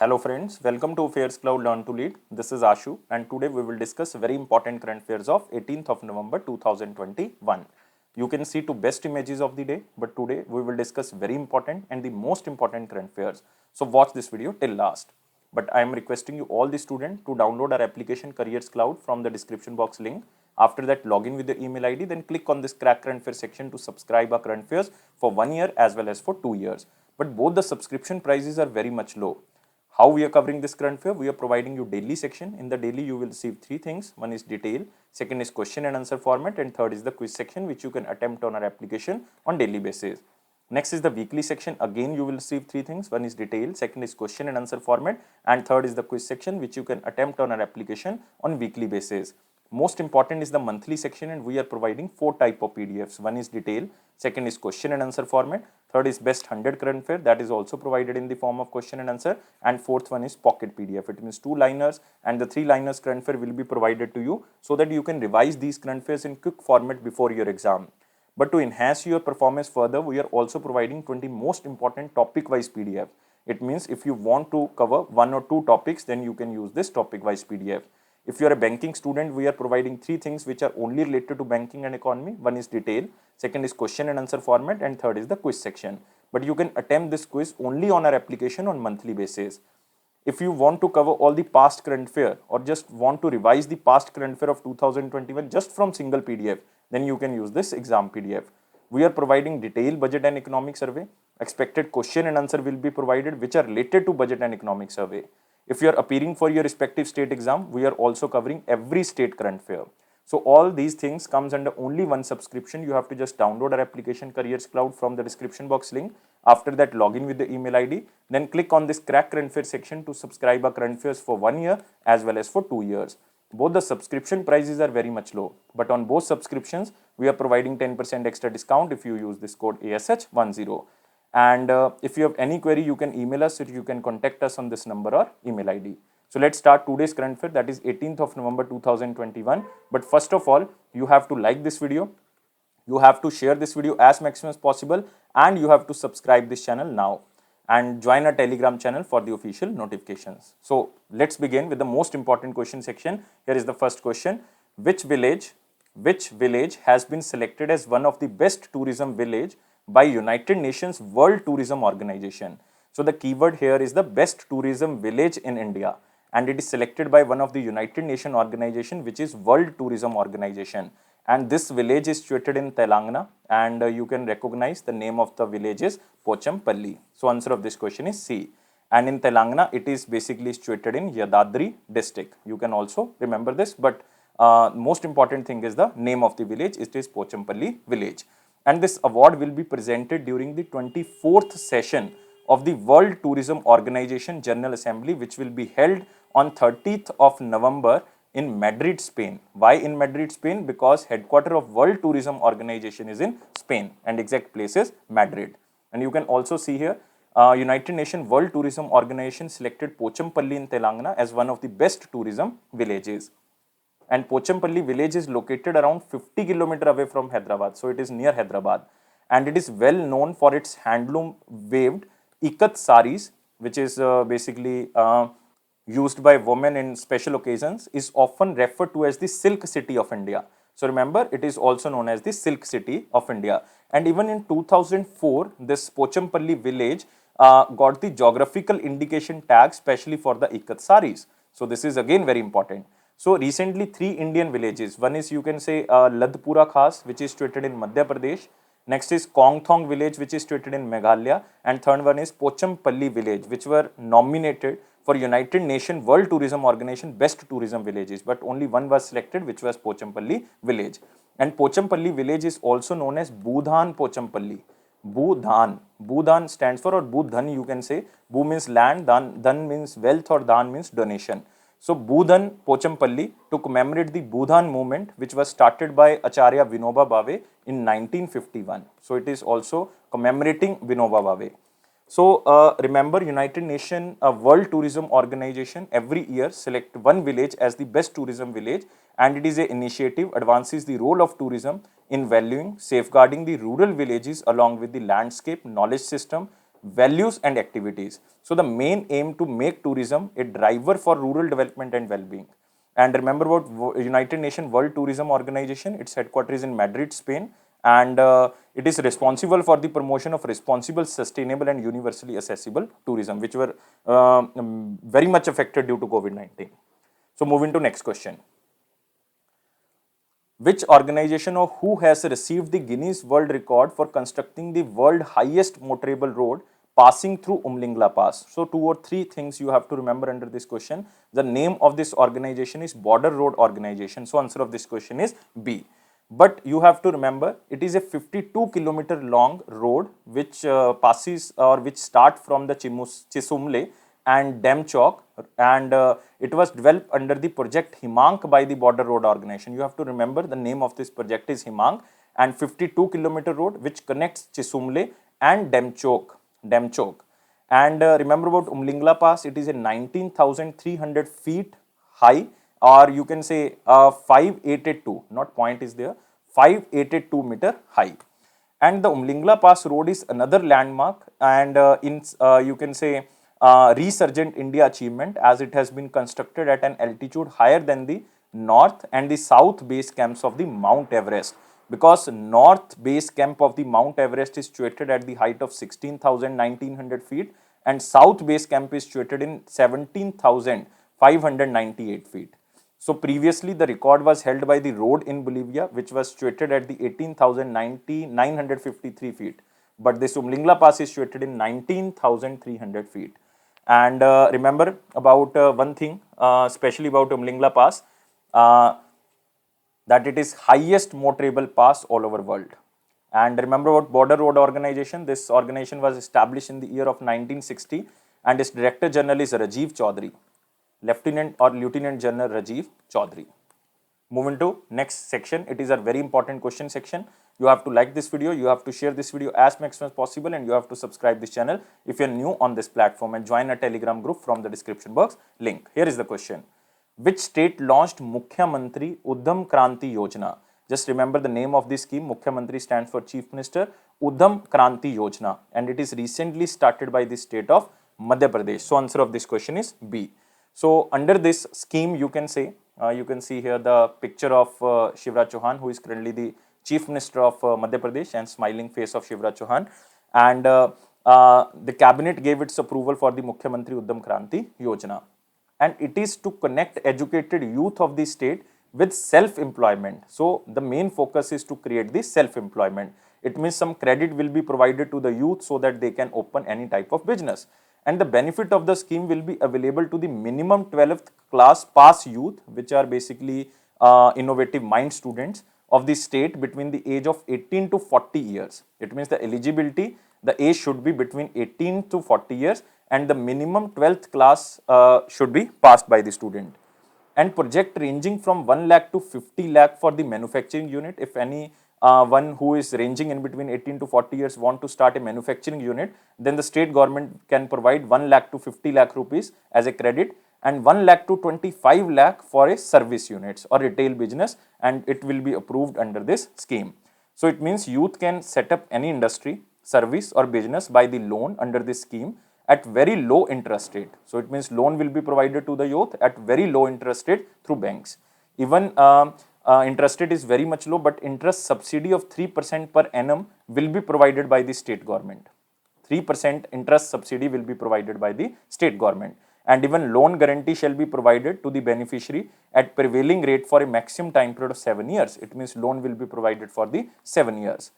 Hello friends, welcome to Affairs Cloud Learn to Lead. This is Ashu and today we will discuss very important current affairs of 18th of November 2021. You can see two best images of the day, but today we will discuss very important and the most important current affairs. So watch this video till last. But I am requesting you all the students to download our application Careers Cloud from the description box link. After that, log in with your email ID, then click on this crack current affairs section to subscribe our current affairs for 1 year as well as for 2 years. But both the subscription prices are very much low. How we are covering this current affair? We are providing you daily section. In the daily, you will receive three things. One is detail, second is question and answer format, and third is the quiz section, which you can attempt on our application on daily basis. Next is the weekly section. Again, you will receive three things. One is detail, second is question and answer format, and third is the quiz section, which you can attempt on our application on weekly basis. Most important is the monthly section, and we are providing 4 type of PDFs. One is detail, second is question and answer format, third is best 100 current affair, that is also provided in the form of question and answer, and fourth one is pocket PDF. It means 2 liners, and the 3 liners current affair will be provided to you so that you can revise these current affairs in quick format before your exam. But to enhance your performance further, we are also providing 20 most important topic wise PDF. It means if you want to cover 1 or 2 topics, then you can use this topic wise PDF. If you are a banking student, we are providing 3 things which are only related to banking and economy. One is detail, second is question and answer format, and third is the quiz section. But you can attempt this quiz only on our application on monthly basis. If you want to cover all the past current affair or just want to revise the past current affair of 2021 just from single PDF, then you can use this exam PDF. We are providing detailed budget and economic survey. Expected question and answer will be provided which are related to budget and economic survey. If you are appearing for your respective state exam, we are also covering every state current affair. So all these things comes under only one subscription. You have to just download our application Careers Cloud from the description box link. After that, log in with the email ID. Then click on this crack current affair section to subscribe our current affairs for 1 year as well as for 2 years. Both the subscription prices are very much low, but on both subscriptions, we are providing 10% extra discount if you use this code ASH10. And if you have any query, you can email us or you can contact us on this number or email ID. So let's start today's current affair, that is 18th of November 2021. But first of all, you have to like this video, you have to share this video as maximum as possible, and you have to subscribe this channel now and join our Telegram channel for the official notifications. So let's begin with the most important question section. Here is the first question. Which village has been selected as one of the best tourism village by United Nations World Tourism Organization? So the keyword here is the best tourism village in India, and it is selected by one of the United Nations organization, which is World Tourism Organization. And this village is situated in Telangana, and you can recognize the name of the village is Pochampalli. So answer of this question is C. And in Telangana, it is basically situated in Yadadri district. You can also remember this, but most important thing is the name of the village. It is Pochampalli village. And this award will be presented during the 24th session of the World Tourism Organization General Assembly, which will be held on 30th of November in Madrid, Spain. Why in Madrid, Spain? Because headquarter of World Tourism Organization is in Spain and exact place is Madrid. And you can also see here, United Nations World Tourism Organization selected Pochampalli in Telangana as one of the best tourism villages. And Pochampalli village is located around 50 km away from Hyderabad. So it is near Hyderabad. And it is well known for its handloom waved ikat saris, which is basically used by women in special occasions, is often referred to as the Silk City of India. So remember, it is also known as the Silk City of India. And even in 2004, this Pochampalli village got the geographical indication tag specially for the ikat saris. So this is again very important. So recently 3 Indian villages, one is you can say Ladpura Khas, which is situated in Madhya Pradesh. Next is Kongthong village, which is situated in Meghalaya, and third one is Pochampalli village, which were nominated for United Nations World Tourism Organization best tourism villages, but only one was selected, which was Pochampalli village. And Pochampalli village is also known as Budhan Pochampalli. Budhan stands for, or Budhan you can say. Bu means land, Dan means wealth, or Dan means donation. So Budhan Pochampalli to commemorate the Budhan movement, which was started by Acharya Vinoba Bhave in 1951. So it is also commemorating Vinoba Bhave. So remember, United Nations World Tourism Organization every year select one village as the best tourism village, and it is an initiative advances the role of tourism in valuing, safeguarding the rural villages along with the landscape, knowledge system, values and activities. So the main aim to make tourism a driver for rural development and well-being. And remember about United Nations World Tourism Organization, its headquarters is in Madrid, Spain, and it is responsible for the promotion of responsible, sustainable and universally accessible tourism, which were very much affected due to COVID-19. So moving to next question. Which organization or who has received the Guinness World Record for constructing the world highest motorable road passing through Umlingla Pass? So 2 or 3 things you have to remember under this question. The name of this organization is Border Road Organization. So answer of this question is B. But you have to remember it is a 52-kilometer long road which passes or which start from the Chisumle and Demchok, and it was developed under the project Himang by the Border Road Organization. You have to remember the name of this project is Himang, and 52-kilometer road which connects Chisumle and Demchok. And remember about Umlingla Pass, it is a 19,300 feet high, or you can say 582, not point is there, 582 meter high. And the Umlingla Pass road is another landmark, and you can say resurgent India achievement, as it has been constructed at an altitude higher than the north and the south base camps of the Mount Everest, because north base camp of the Mount Everest is situated at the height of 16,1900 feet and south base camp is situated in 17,598 feet. So previously the record was held by the road in Bolivia, which was situated at the 18,953 feet, but this Umlingla Pass is situated in 19,300 feet. And remember about one thing, especially about Umlingla Pass, that it is highest motorable pass all over world. And remember about Border Road Organization, this organization was established in the year of 1960 and its Director General is Rajiv Chaudhary, Lieutenant General Rajiv Chaudhary. Moving to next section, it is a very important question section. You have to like this video, you have to share this video as much as possible, and you have to subscribe this channel if you are new on this platform, and join a Telegram group from the description box link. Here is the question. Which state launched Mukhyamantri Uddham Kranti Yojana? Just remember the name of this scheme. Mukhyamantri stands for Chief Minister, Uddham Kranti Yojana, and it is recently started by the state of Madhya Pradesh. So answer of this question is B. So under this scheme, you can say, you can see here the picture of Shivraj Chauhan, who is currently the Chief Minister of Madhya Pradesh, and smiling face of Shivraj Chauhan. And the cabinet gave its approval for the Mukhyamantri Uddham Kranti Yojana. And it is to connect educated youth of the state with self-employment. So the main focus is to create the self-employment. It means some credit will be provided to the youth so that they can open any type of business. And the benefit of the scheme will be available to the minimum 12th class pass youth, which are basically innovative mind students of the state between the age of 18 to 40 years. It means the eligibility, the age should be between 18 to 40 years and the minimum 12th class should be passed by the student. And project ranging from 1 lakh to 50 lakh for the manufacturing unit. If any one who is ranging in between 18 to 40 years want to start a manufacturing unit, then the state government can provide 1 lakh to 50 lakh rupees as a credit, and 1 lakh to 25 lakh for a service units or retail business, and it will be approved under this scheme. So it means youth can set up any industry, service or business by the loan under this scheme at very low interest rate. So it means loan will be provided to the youth at very low interest rate through banks. Even interest rate is very much low, but interest subsidy of 3% per annum will be provided by the state government. 3% interest subsidy will be provided by the state government. And even loan guarantee shall be provided to the beneficiary at prevailing rate for a maximum time period of 7 years. It means loan will be provided for the 7 years.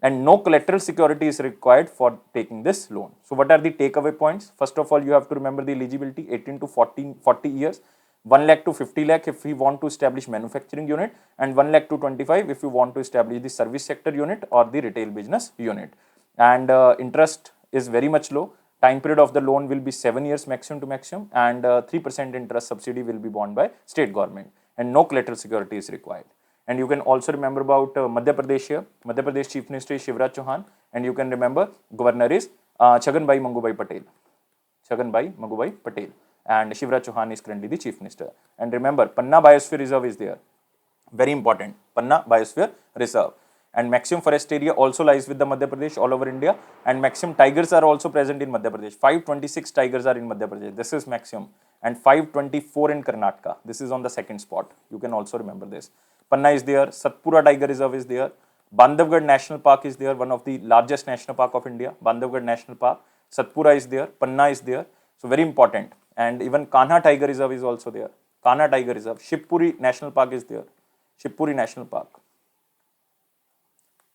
And no collateral security is required for taking this loan. So what are the takeaway points? First of all, you have to remember the eligibility 18 to 40 years, 1 lakh to 50 lakh if we want to establish manufacturing unit, and 1 lakh to 25 if you want to establish the service sector unit or the retail business unit. And interest is very much low. Time period of the loan will be 7 years maximum to maximum, and 3% interest subsidy will be borne by state government, and no collateral security is required. And you can also remember about Madhya Pradesh here. Madhya Pradesh Chief Minister is Shivraj Chauhan, and you can remember Governor is Chhaganbhai Mangubai Patel. Chhaganbhai Mangubai Patel. And Shivraj Chauhan is currently the Chief Minister. And remember, Panna Biosphere Reserve is there. Very important. Panna Biosphere Reserve. and maximum forest area also lies with the Madhya Pradesh all over India, and maximum tigers are also present in Madhya Pradesh. 526 tigers are in Madhya Pradesh. This is maximum, and 524 in Karnataka. This is on the second spot. You can also remember this. Panna is there. Satpura Tiger Reserve is there. Bandhavgarh National Park is there, one of the largest national park of India. Bandhavgarh National Park. Satpura is there. Panna is there. So very important. And even Kanha Tiger Reserve is also there. Kanha Tiger Reserve. Shivpuri National Park is there. Shivpuri National Park.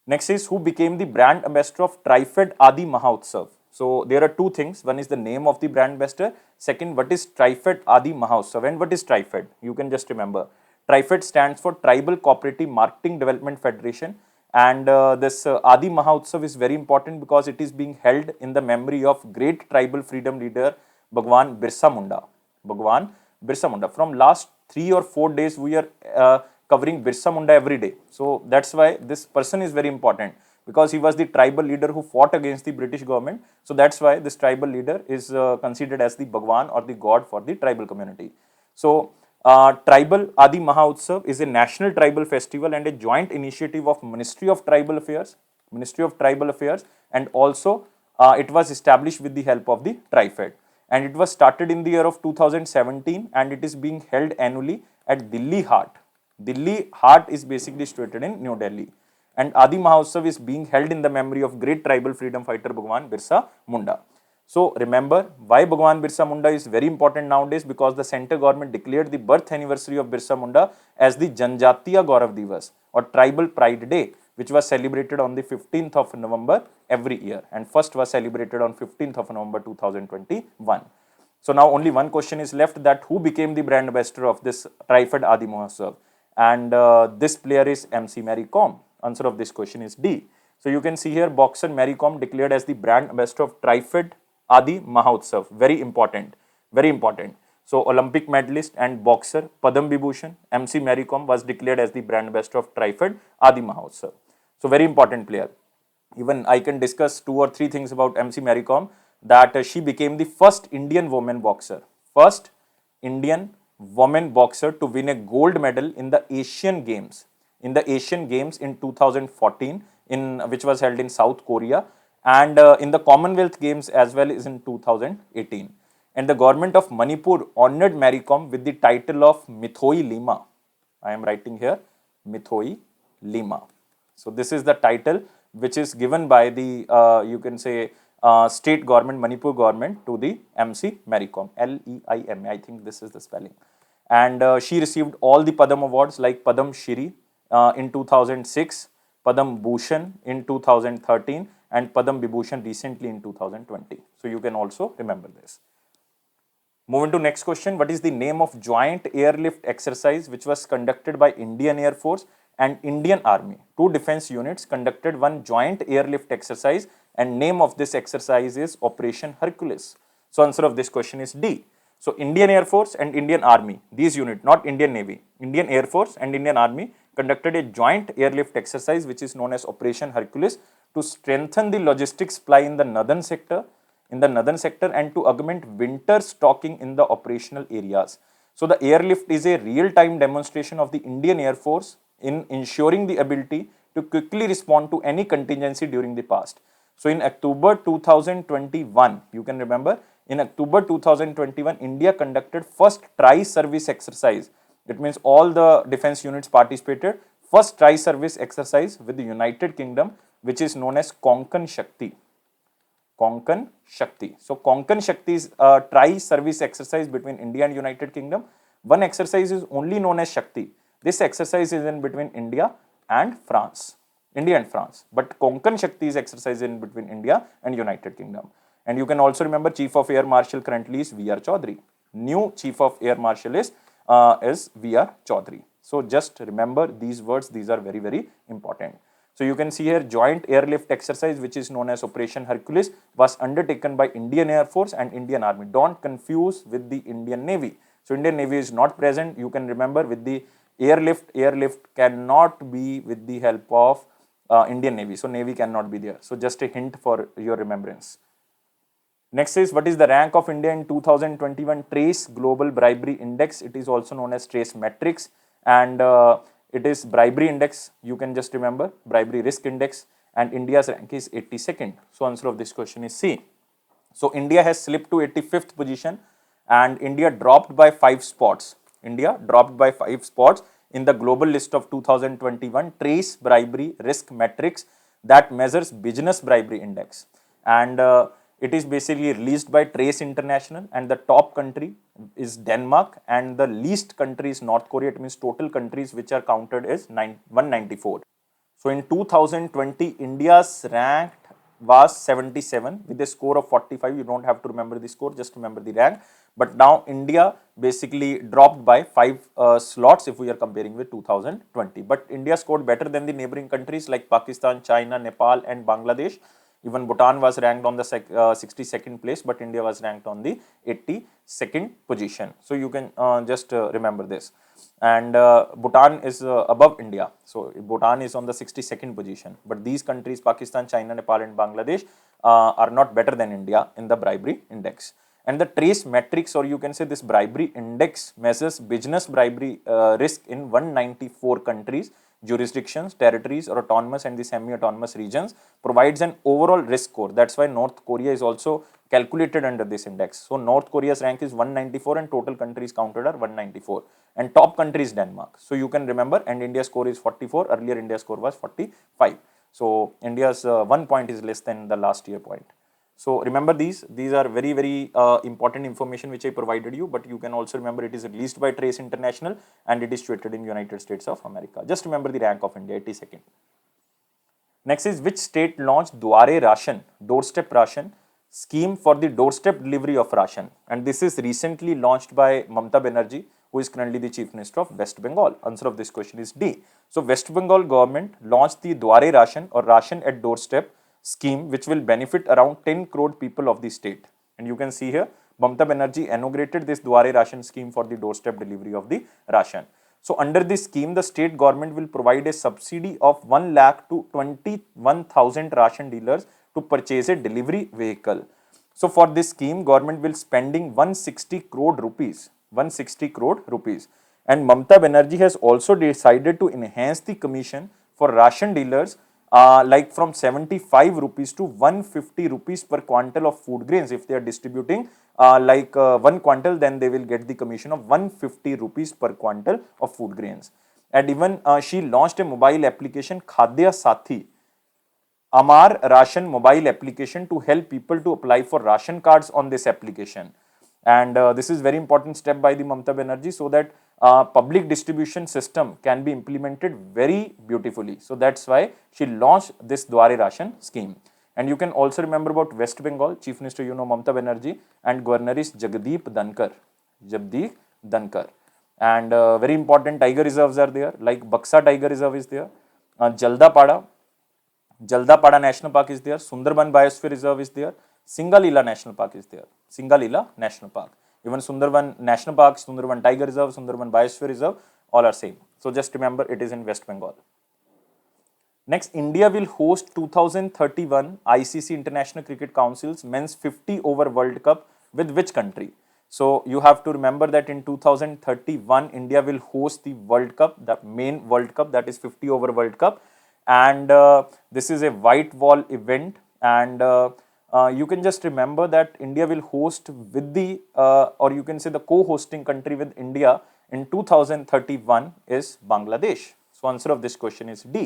Next is who became the brand ambassador of Trifed Adi Mahotsav. So there are two things. One is the name of the brand ambassador. Second, what is Trifed Adi Mahotsav and what is Trifed? You can just remember. Trifed stands for Tribal Cooperative Marketing Development Federation, and this Adi Mahotsav is very important because it is being held in the memory of great tribal freedom leader Bhagwan Birsa Munda. Bhagwan Birsa Munda. From last 3 or 4 days we are covering Birsa Munda every day. So that's why this person is very important, because he was the tribal leader who fought against the British government. So that's why this tribal leader is considered as the Bhagwan or the god for the tribal community. So Tribal Adi Mahotsav is a national tribal festival and a joint initiative of Ministry of Tribal Affairs, and also it was established with the help of the TriFed. And it was started in the year of 2017 and it is being held annually at Delhi Haat. Delhi Haat is basically situated in New Delhi. And Adi Mahotsav is being held in the memory of great tribal freedom fighter Bhagwan Birsa Munda. So remember why Bhagwan Birsa Munda is very important nowadays, because the center government declared the birth anniversary of Birsa Munda as the Janjatiya Gaurav Divas or Tribal Pride Day, which was celebrated on the 15th of November every year, and first was celebrated on 15th of November 2021. So now only one question is left, that who became the brand ambassador of this Trifed Adi Mahotsav, and this player is MC Mary Kom. Answer of this question is D. So you can see here boxer Mary Kom declared as the brand ambassador of Trifed Adi Mahotsav. Very important, very important. So Olympic medalist and boxer Padam Vibhushan MC Mary Kom was declared as the brand ambassador of Trifed Adi Mahotsav. So very important player. Even I can discuss 2 or 3 things about MC Mary Kom, that she became the first Indian woman boxer, to win a gold medal in the Asian Games, in 2014, which was held in South Korea, and in the Commonwealth Games as well as in 2018. And the government of Manipur honored Mary Kom with the title of Mithoi Lima. I am writing here Mithoi Lima. So this is the title which is given by the you can say state government, Manipur government, to the MC Mary Kom, Leima. I think this is the spelling. And she received all the Padam awards like Padam Shri in 2006, Padam Bhushan in 2013, and Padam Vibhushan recently in 2020. So you can also remember this. Moving to next question, what is the name of joint airlift exercise which was conducted by Indian Air Force and Indian Army? 2 defense units conducted one joint airlift exercise, and name of this exercise is Operation Hercules. So answer of this question is D. So Indian Air Force and Indian Army, these units, not Indian Navy, Indian Air Force and Indian Army conducted a joint airlift exercise which is known as Operation Hercules to strengthen the logistics supply in the northern sector, and to augment winter stocking in the operational areas. So the airlift is a real-time demonstration of the Indian Air Force in ensuring the ability to quickly respond to any contingency during the past. So in October 2021, you can remember, in October 2021, India conducted first tri-service exercise. It means all the defense units participated. First tri-service exercise with the United Kingdom, which is known as Konkan Shakti. Konkan Shakti. So Konkan Shakti is a tri-service exercise between India and United Kingdom. One exercise is only known as Shakti. This exercise is in between India and France. But Konkan Shakti is exercise in between India and United Kingdom. And you can also remember Chief of Air Marshal currently is V.R. Chaudhary. New Chief of Air Marshal is V.R. Chaudhary. So just remember these words, these are very, very important. So you can see here joint airlift exercise which is known as Operation Hercules was undertaken by Indian Air Force and Indian Army. Don't confuse with the Indian Navy. So Indian Navy is not present. You can remember with the airlift cannot be with the help of Indian Navy. So Navy cannot be there. So just a hint for your remembrance. Next is what is the rank of India in 2021 Trace Global Bribery Index. It is also known as Trace Metrics, and it is bribery index. You can just remember bribery risk index, and India's rank is 82nd. So answer of this question is C. So India has slipped to 85th position, and India dropped by 5 spots. India dropped by 5 spots in the global list of 2021 Trace Bribery Risk Matrix that measures business bribery index. And it is basically released by Trace International, and the top country is Denmark, and the least country is North Korea. It means total countries which are counted is 194. So in 2020, India's rank was 77 with a score of 45. You don't have to remember the score, just remember the rank. But now India basically dropped by 5 slots if we are comparing with 2020. But India scored better than the neighboring countries like Pakistan, China, Nepal and Bangladesh. Even Bhutan was ranked on the 62nd place, but India was ranked on the 82nd position. So you can just remember this. And Bhutan is above India. So Bhutan is on the 62nd position. But these countries, Pakistan, China, Nepal and Bangladesh are not better than India in the bribery index. And the trace matrix, or you can say this bribery index, measures business bribery risk in 194 countries, jurisdictions, territories or autonomous and the semi-autonomous regions, provides an overall risk score. That's why North Korea is also calculated under this index. So North Korea's rank is 194 and total countries counted are 194. And top country is Denmark. So you can remember, and India's score is 44. Earlier India's score was 45. So India's 1 point is less than the last year point. So remember these are very important information which I provided you, but you can also remember it is released by Trace International and it is situated in United States of America. Just remember the rank of India, 82nd. Next is, which state launched Dware Ration, doorstep ration scheme for the doorstep delivery of ration? And this is recently launched by Mamata Banerjee, who is currently the Chief Minister of West Bengal. Answer of this question is D. So West Bengal government launched the Dware Ration or Ration at Doorstep scheme, which will benefit around 10 crore people of the state. And you can see here, Mamata Banerjee inaugurated this Dware Ration scheme for the doorstep delivery of the ration. So under this scheme, the state government will provide a subsidy of 1 lakh to 21,000 ration dealers to purchase a delivery vehicle. So for this scheme, government will spending 160 crore rupees. 160 crore rupees. And Mamata Banerjee has also decided to enhance the commission for ration dealers like from 75 rupees to 150 rupees per quintal of food grains. If they are distributing 1 quintal, then they will get the commission of 150 rupees per quintal of food grains. And even she launched a mobile application, Khadya Sathi, Amar Ration mobile application, to help people to apply for ration cards on this application. And this is very important step by the Mamata Banerjee, so that public distribution system can be implemented very beautifully. So that's why she launched this Dware Ration scheme. And you can also remember about West Bengal, Chief Minister, you know, Mamata Banerjee, and Governor is Jagdeep Dhankar. Jagdeep Dhankar. And very important tiger reserves are there, like Baksa Tiger Reserve is there, Jaldapada National Park is there, Sundarban Biosphere Reserve is there, Singalila National Park is there. Singalila National Park. Even Sundarban National Park, Sundarban Tiger Reserve, Sundarban Biosphere Reserve, all are same. So just remember it is in West Bengal. Next, India will host 2031 ICC International Cricket Council's Men's 50 Over World Cup with which country? So you have to remember that in 2031 India will host the World Cup, the main World Cup, that is 50 Over World Cup. And this is a white wall event, and you can just remember that India will host with the or you can say the co-hosting country with India in 2031 is Bangladesh. So answer of this question is D.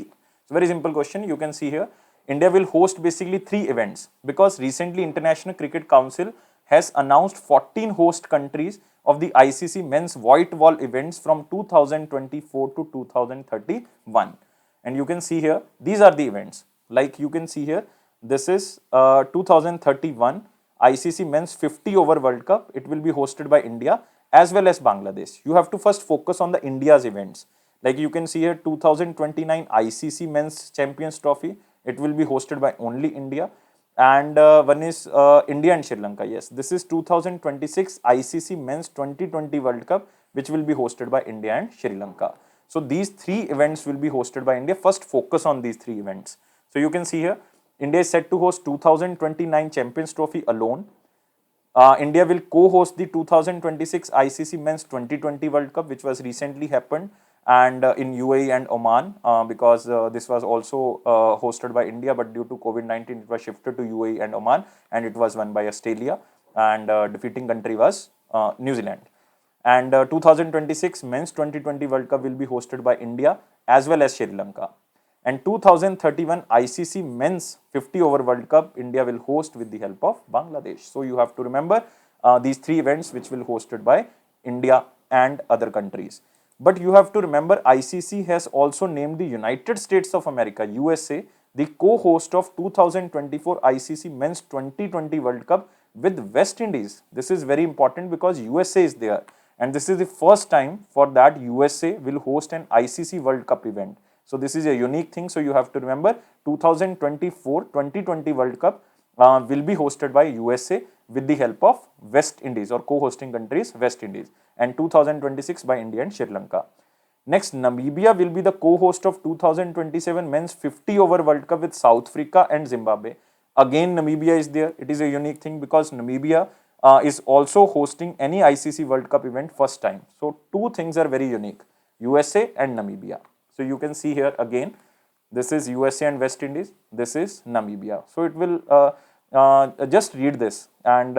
It's a very simple question. You can see here, India will host basically 3 events, because recently International Cricket Council has announced 14 host countries of the ICC men's white wall events from 2024 to 2031. And you can see here, these are the events. Like you can see here, this is 2031 ICC Men's 50 Over World Cup. It will be hosted by India as well as Bangladesh. You have to first focus on the India's events. Like you can see here, 2029 ICC Men's Champions Trophy. It will be hosted by only India. And one is India and Sri Lanka. Yes, this is 2026 ICC Men's 2020 World Cup, which will be hosted by India and Sri Lanka. So these 3 events will be hosted by India. First focus on these 3 events. So you can see here, India is set to host 2029 Champions Trophy alone. India will co-host the 2026 ICC Men's 2020 World Cup, which was recently happened. and in UAE and Oman, because this was also hosted by India, but due to COVID-19 it was shifted to UAE and Oman, and it was won by Australia, and defeating country was New Zealand. And 2026 Men's T20 World Cup will be hosted by India as well as Sri Lanka. And 2031 ICC Men's 50 Over World Cup, India will host with the help of Bangladesh. So you have to remember these three events which will hosted by India and other countries. But you have to remember ICC has also named the United States of America, USA, the co-host of 2024 ICC Men's 2020 World Cup with West Indies. This is very important because USA is there, and this is the first time for that USA will host an ICC World Cup event. So this is a unique thing. So you have to remember 2024 2020 World Cup will be hosted by USA with the help of West Indies, or co-hosting countries West Indies, and 2026 by India and Sri Lanka. Next, Namibia will be the co-host of 2027 Men's 50 Over World Cup with South Africa and Zimbabwe. Again, Namibia is there. It is a unique thing because Namibia is also hosting any ICC World Cup event first time. So two things are very unique, USA and Namibia. So you can see here again, this is USA and West Indies, this is Namibia. So it will just read this, and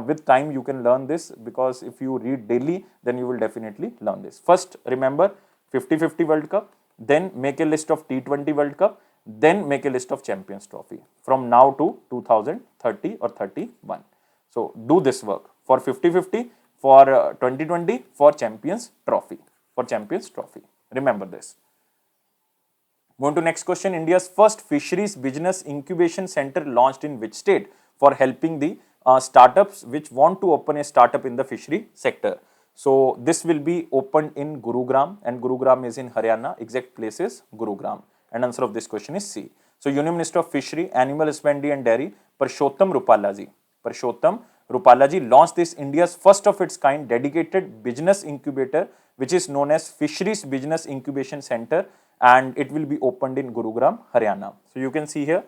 with time you can learn this, because if you read daily then you will definitely learn this. First remember 50-50 World Cup, then make a list of T20 World Cup, then make a list of Champions Trophy from now to 2030 or 31. So do this work for 50-50, for 2020, for Champions Trophy, remember this. Going to next question. India's first fisheries business incubation center launched in which state for helping the startups which want to open a startup in the fishery sector? So this will be opened in Gurugram, and Gurugram is in Haryana. Exact place is Gurugram, and answer of this question is C. So Union Minister of Fishery, Animal Husbandry and Dairy, Parshottam Rupalaji launched this India's first of its kind dedicated business incubator, which is known as Fisheries Business Incubation Center, and it will be opened in Gurugram, Haryana. So you can see here,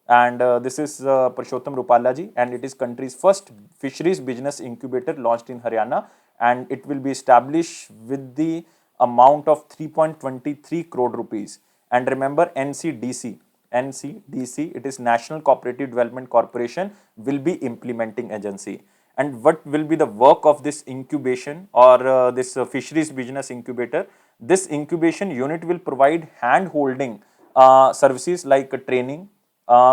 and this is Parshottam Rupalaji, and it is country's first fisheries business incubator launched in Haryana, and it will be established with the amount of 3.23 crore rupees. And remember NCDC, it is National Cooperative Development Corporation, will be implementing agency. And what will be the work of this incubation, or this fisheries business incubator? This incubation unit will provide hand-holding services like training,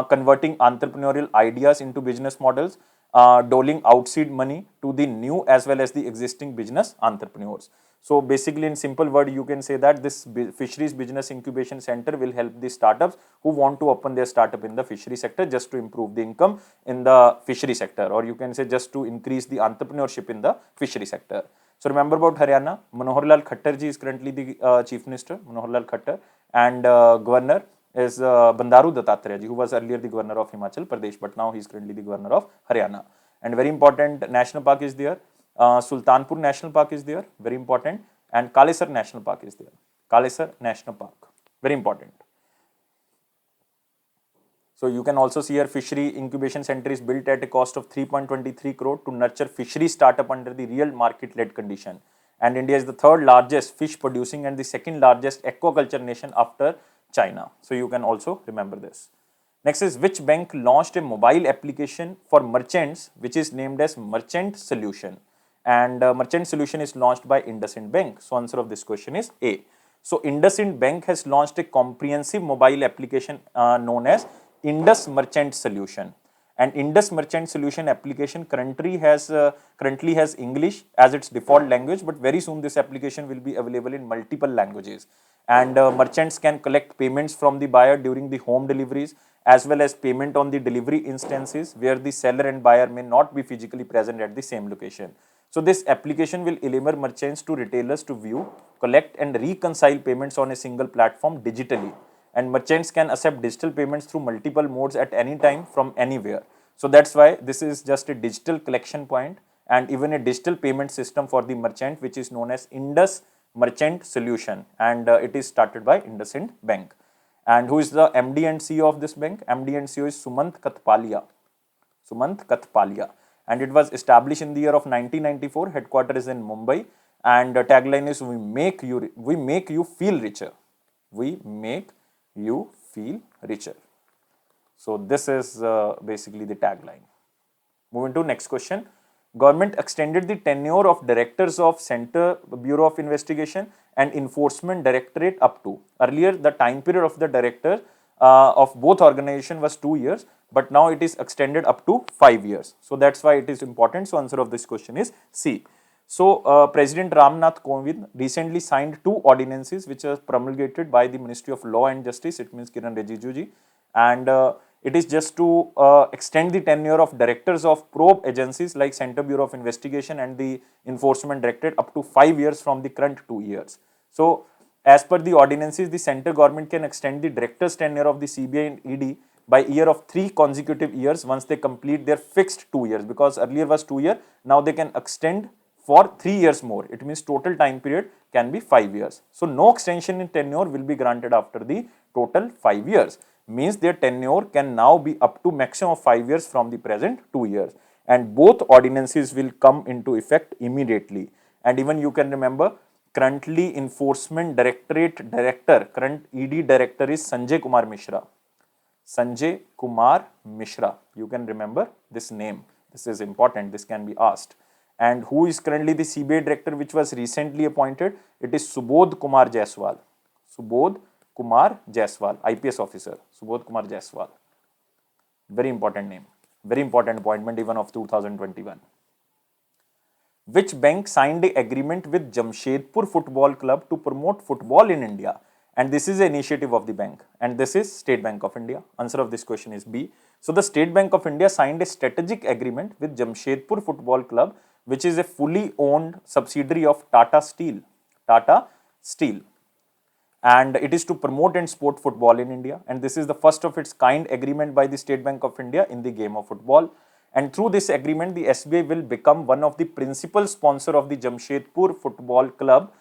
converting entrepreneurial ideas into business models, doling out seed money to the new as well as the existing business entrepreneurs. So basically, in simple word, you can say that this fisheries business incubation center will help the startups who want to open their startup in the fishery sector, just to improve the income in the fishery sector, or you can say just to increase the entrepreneurship in the fishery sector. So remember about Haryana, Manohar Lal Khattar ji is currently the Chief Minister, Manohar Lal Khattar, and Governor is Bandaru Dattatreya ji, who was earlier the Governor of Himachal Pradesh, but now he is currently the Governor of Haryana. And very important, National Park is there, Sultanpur National Park is there, very important, and Kalesar National Park is there, Kalesar National Park, very important. So you can also see here fishery incubation center is built at a cost of 3.23 crore to nurture fishery startup under the real market led condition. And India is the third largest fish producing and the second largest aquaculture nation after China. So you can also remember this. Next is, which bank launched a mobile application for merchants which is named as Merchant Solution? And Merchant Solution is launched by IndusInd Bank. So answer of this question is A. So IndusInd Bank has launched a comprehensive mobile application known as Indus Merchant Solution. And Indus Merchant Solution application currently has English as its default language, but very soon this application will be available in multiple languages. And merchants can collect payments from the buyer during the home deliveries, as well as payment on the delivery instances where the seller and buyer may not be physically present at the same location. So this application will enable merchants to retailers to view, collect and reconcile payments on a single platform digitally. And merchants can accept digital payments through multiple modes at any time from anywhere. So that's why this is just a digital collection point and even a digital payment system for the merchant, which is known as Indus Merchant Solution, and it is started by IndusInd Bank. And who is the MD and CEO of this bank? MD and CEO is Sumant Kathpalia. And it was established in the year of 1994. Headquarters is in Mumbai, and the tagline is we make you feel richer. We make you feel richer. So this is basically the tagline. Moving to next question. Government extended the tenure of directors of Center Bureau of Investigation and Enforcement Directorate up to. Earlier, the time period of the director of both organizations was 2 years, but now it is extended up to 5 years. So that's why it is important. So answer of this question is C. So President Ramnath Kovind recently signed 2 ordinances which are promulgated by the Ministry of Law and Justice. It means Kiran Rijiju ji, and it is just to extend the tenure of directors of probe agencies like Center Bureau of Investigation and the Enforcement Directorate up to 5 years from the current 2 years. So as per the ordinances, the center government can extend the director's tenure of the CBI and ED by year of 3 consecutive years once they complete their fixed 2 years, because earlier was 2 years, now they can extend for 3 years more. It means total time period can be 5 years. So no extension in tenure will be granted after the total 5 years. Means their tenure can now be up to maximum of 5 years from the present 2 years. And both ordinances will come into effect immediately. And even you can remember, currently Enforcement Directorate Director, current ED Director is Sanjay Kumar Mishra. Sanjay Kumar Mishra. You can remember this name. This is important. This can be asked. And who is currently the CBI Director which was recently appointed? It is Subodh Kumar Jaiswal. Subodh Kumar Jaiswal, IPS officer. Subodh Kumar Jaiswal. Very important name. Very important appointment even of 2021. Which bank signed the agreement with Jamshedpur Football Club to promote football in India? And this is an initiative of the bank. And this is State Bank of India. Answer of this question is B. So the State Bank of India signed a strategic agreement with Jamshedpur Football Club, which is a fully owned subsidiary of Tata Steel. Tata Steel. And it is to promote and support football in India. And this is the first of its kind agreement by the State Bank of India in the game of football. And through this agreement, the SBI will become one of the principal sponsor of the Jamshedpur Football Club,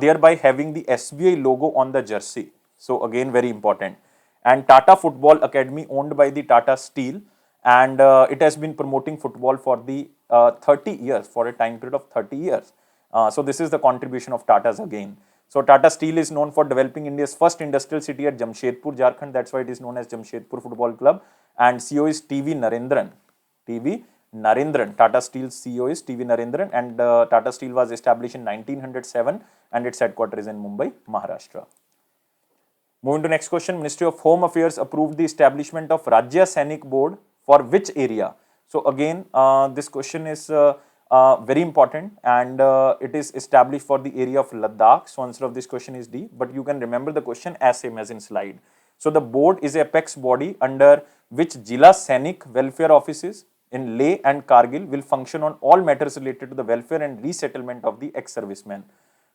thereby having the SBI logo on the jersey. So again, very important. And Tata Football Academy, owned by the Tata Steel, and it has been promoting football for the 30 years, for a time period of 30 years. So this is the contribution of Tata's again. So Tata Steel is known for developing India's first industrial city at Jamshedpur, Jharkhand. That's why it is known as Jamshedpur Football Club. And CEO is TV Narendran. TV Narendran. Tata Steel's CEO is TV Narendran. And Tata Steel was established in 1907 and its headquarters is in Mumbai, Maharashtra. Moving to next question. Ministry of Home Affairs approved the establishment of Rajya Sainik Board for which area? So again, this question is very important, and it is established for the area of Ladakh. So answer of this question is D, but you can remember the question as same as in slide. So the board is a apex body under which Jila Sainik welfare offices in Leh and Kargil will function on all matters related to the welfare and resettlement of the ex-servicemen.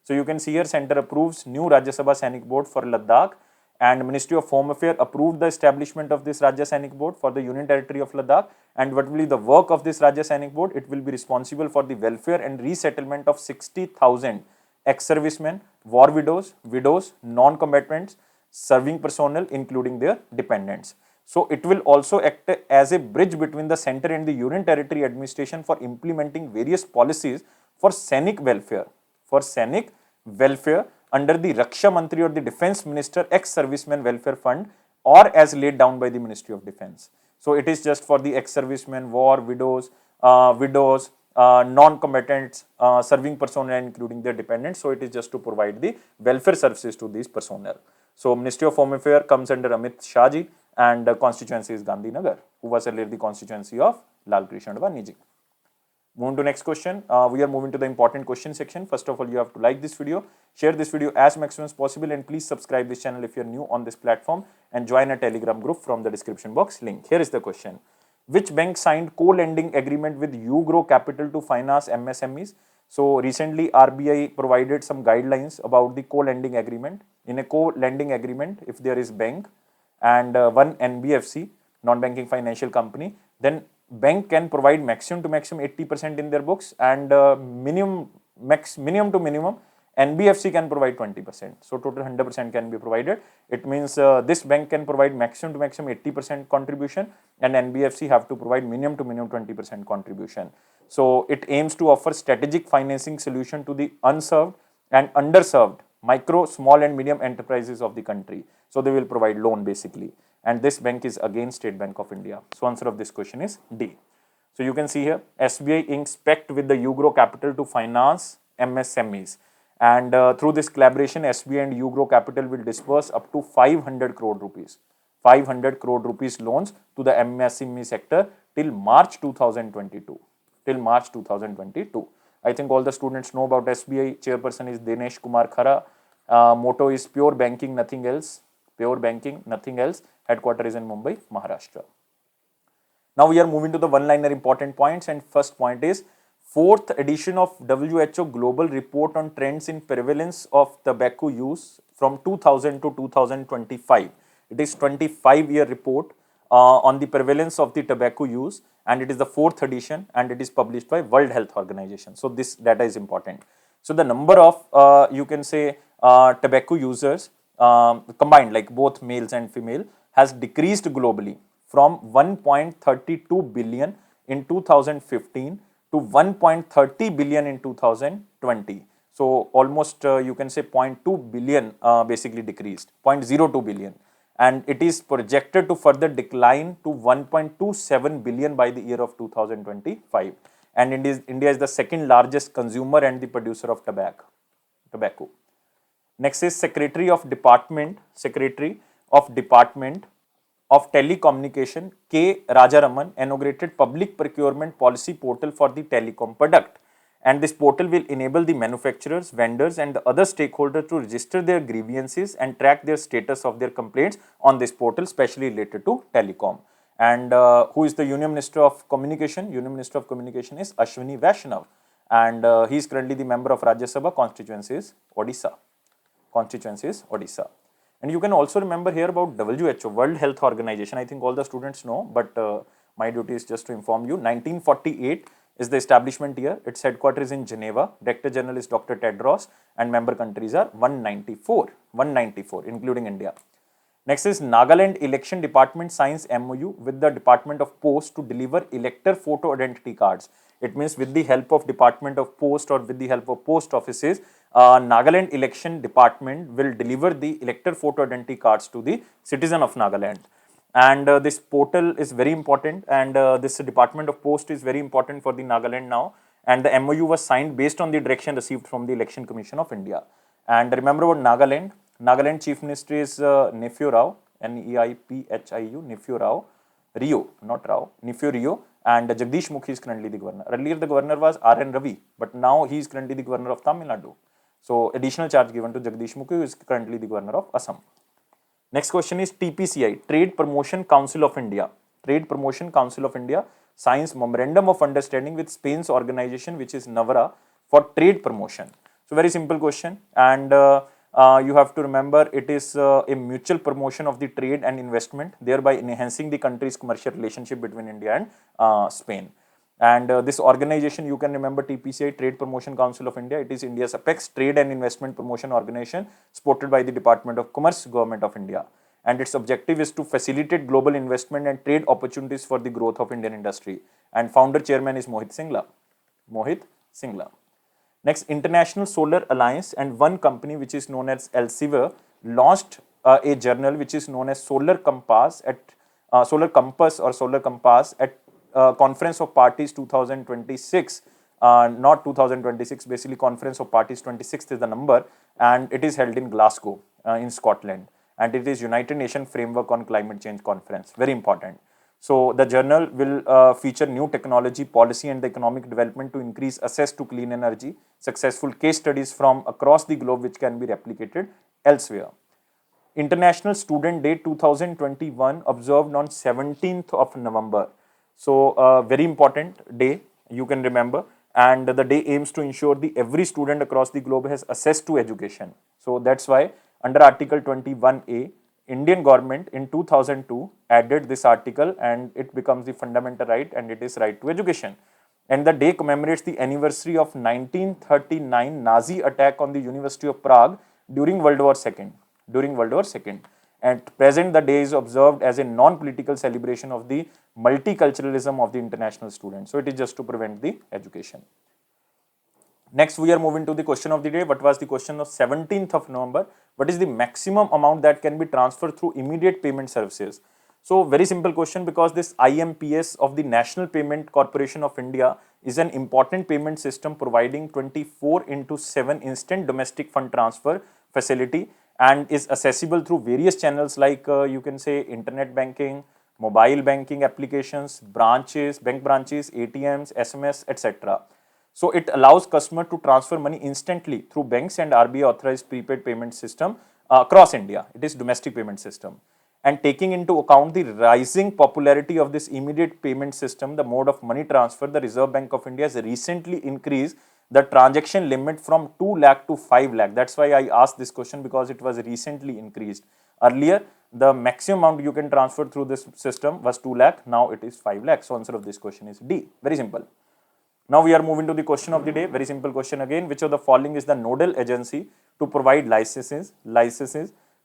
So you can see here, center approves new Rajya Sabha Sainik Board for Ladakh, and Ministry of Home Affairs approved the establishment of this Rajya Sainik Board for the Union Territory of Ladakh. And what will be the work of this Rajya Sainik Board? It will be responsible for the welfare and resettlement of 60,000 ex-servicemen, war widows, non-combatants, serving personnel, including their dependents. So it will also act as a bridge between the center and the Union Territory administration for implementing various policies for Sainik welfare under the Raksha Mantri or the Defense Minister ex-servicemen welfare fund, or as laid down by the Ministry of Defense. So it is just for the ex-servicemen, war widows, non-combatants, serving personnel, including their dependents. So it is just to provide the welfare services to these personnel. So Ministry of Home Affairs comes under Amit Shah ji, and the constituency is Gandhinagar, who was earlier the constituency of Lal Krishan Advani ji. Moving to next question. We are moving to the important question section. First of all, you have to like this video, share this video as maximum as possible, and please subscribe this channel if you are new on this platform, and join a Telegram group from the description box link. Here is the question. Which bank signed co-lending agreement with Ugrow Capital to finance MSMEs? So recently RBI provided some guidelines about the co-lending agreement. In a co-lending agreement, if there is bank and one NBFC, non-banking financial company, then bank can provide maximum to maximum 80% in their books, and minimum to minimum NBFC can provide 20%. So total 100% can be provided. It means this bank can provide maximum to maximum 80% contribution, and NBFC have to provide minimum to minimum 20% contribution. So it aims to offer strategic financing solution to the unserved and underserved micro, small and medium enterprises of the country. So they will provide loan basically. And this bank is again State Bank of India. So answer of this question is D. So you can see here SBI Inc. pact with the Ugro Capital to finance MSMEs. And through this collaboration, SBI and Ugro Capital will disburse up to 500 crore rupees. 500 crore rupees loans to the MSME sector till March 2022. Till March 2022. I think all the students know about SBI. Chairperson is Dinesh Kumar Khara. Motto is pure banking, nothing else. Pure banking, nothing else. Headquarter is in Mumbai, Maharashtra. Now we are moving to the one-liner important points, and first point is 4th edition of WHO Global Report on Trends in Prevalence of Tobacco Use from 2000 to 2025. It is 25-year report on the prevalence of the tobacco use, and it is the 4th edition, and it is published by World Health Organization. So this data is important. So the number of you can say tobacco users combined, like both males and female, has decreased globally from 1.32 billion in 2015 to 1.30 billion in 2020. So almost you can say 0.2 billion basically decreased, 0.02 billion. And it is projected to further decline to 1.27 billion by the year of 2025. And India is the second largest consumer and the producer of tobacco. Next is Secretary of Department of Telecommunication K. Rajaraman inaugurated public procurement policy portal for the telecom product. And this portal will enable the manufacturers, vendors and the other stakeholders to register their grievances and track their status of their complaints on this portal, especially related to telecom. And who is the Union Minister of Communication? Union Minister of Communication is Ashwini Vaishnav. And he is currently the member of Rajya Sabha, constituency is Odisha. And you can also remember here about WHO, World Health Organization. I think all the students know, but my duty is just to inform you. 1948 is the establishment year. Its headquarters is in Geneva. Director General is Dr. Tedros, and member countries are 194, including India. Next is Nagaland Election Department signs MOU with the Department of Post to deliver elector photo identity cards. It means with the help of Department of Post or with the help of post offices, Nagaland Election Department will deliver the elector photo identity cards to the citizen of Nagaland. And this portal is very important, and this Department of Post is very important for the Nagaland now. And the MOU was signed based on the direction received from the Election Commission of India. And remember about Nagaland. Nagaland Chief Minister is Neiphiu Rao, Neiphiu, Neiphiu Rao, Rio, not Rao, Neiphiu Rio, and Jagdish Mukhi is currently the governor. Earlier the governor was R.N. Ravi, but now he is currently the governor of Tamil Nadu. So additional charge given to Jagdish Mukhi, who is currently the governor of Assam. Next question is TPCI, Trade Promotion Council of India. Trade Promotion Council of India signs Memorandum of Understanding with Spain's organization, which is Navara, for trade promotion. So very simple question, and you have to remember it is a mutual promotion of the trade and investment, thereby enhancing the country's commercial relationship between India and Spain. And this organization, you can remember TPCI, Trade Promotion Council of India. It is India's apex trade and investment promotion organization supported by the Department of Commerce, Government of India. And its objective is to facilitate global investment and trade opportunities for the growth of Indian industry. And founder chairman is Mohit Singla. Next, International Solar Alliance and one company which is known as Elsevier launched a journal which is known as Solar Compass at Conference of Parties 2026, not 2026, basically Conference of Parties 26th is the number, and it is held in Glasgow in Scotland, and it is United Nations Framework on Climate Change Conference, very important. So the journal will feature new technology, policy and the economic development to increase access to clean energy, successful case studies from across the globe which can be replicated elsewhere. International Student Day 2021 observed on 17th of November. So very important day, you can remember, and the day aims to ensure every student across the globe has access to education. So that's why under Article 21A, Indian government in 2002 added this article, and it becomes the fundamental right, and it is right to education. And the day commemorates the anniversary of 1939 Nazi attack on the University of Prague during World War II. At present, the day is observed as a non-political celebration of the multiculturalism of the international students. So it is just to prevent the education. Next, we are moving to the question of the day. What was the question of 17th of November? What is the maximum amount that can be transferred through immediate payment services? So, very simple question, because this IMPS of the National Payment Corporation of India is an important payment system providing 24/7 instant domestic fund transfer facility and is accessible through various channels like you can say internet banking, mobile banking applications, branches, bank branches, ATMs, SMS, etc. So it allows customer to transfer money instantly through banks and RBI authorized prepaid payment system across India. It is domestic payment system. And taking into account the rising popularity of this immediate payment system, the mode of money transfer, the Reserve Bank of India has recently increased the transaction limit from 2 lakh to 5 lakh. That's why I asked this question, because it was recently increased. Earlier, the maximum amount you can transfer through this system was 2 lakh. Now it is 5 lakh. So answer of this question is D. Very simple. Now we are moving to the question of the day. Very simple question again. Which of the following is the nodal agency to provide licenses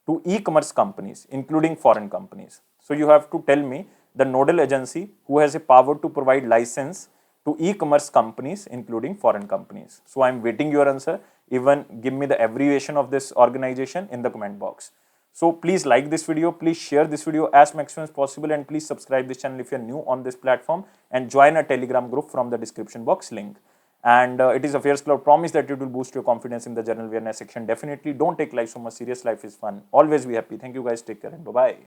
to e-commerce companies, including foreign companies? So you have to tell me the nodal agency who has a power to provide license to e-commerce companies, including foreign companies. So I am waiting your answer. Even give me the abbreviation of this organization in the comment box. So please like this video, please share this video as maximum as possible, and please subscribe this channel if you are new on this platform, and join a Telegram group from the description box link. And it is a Affairs Cloud promise that it will boost your confidence in the general awareness section. Definitely don't take life so much serious. Life is fun. Always be happy. Thank you guys. Take care and bye-bye.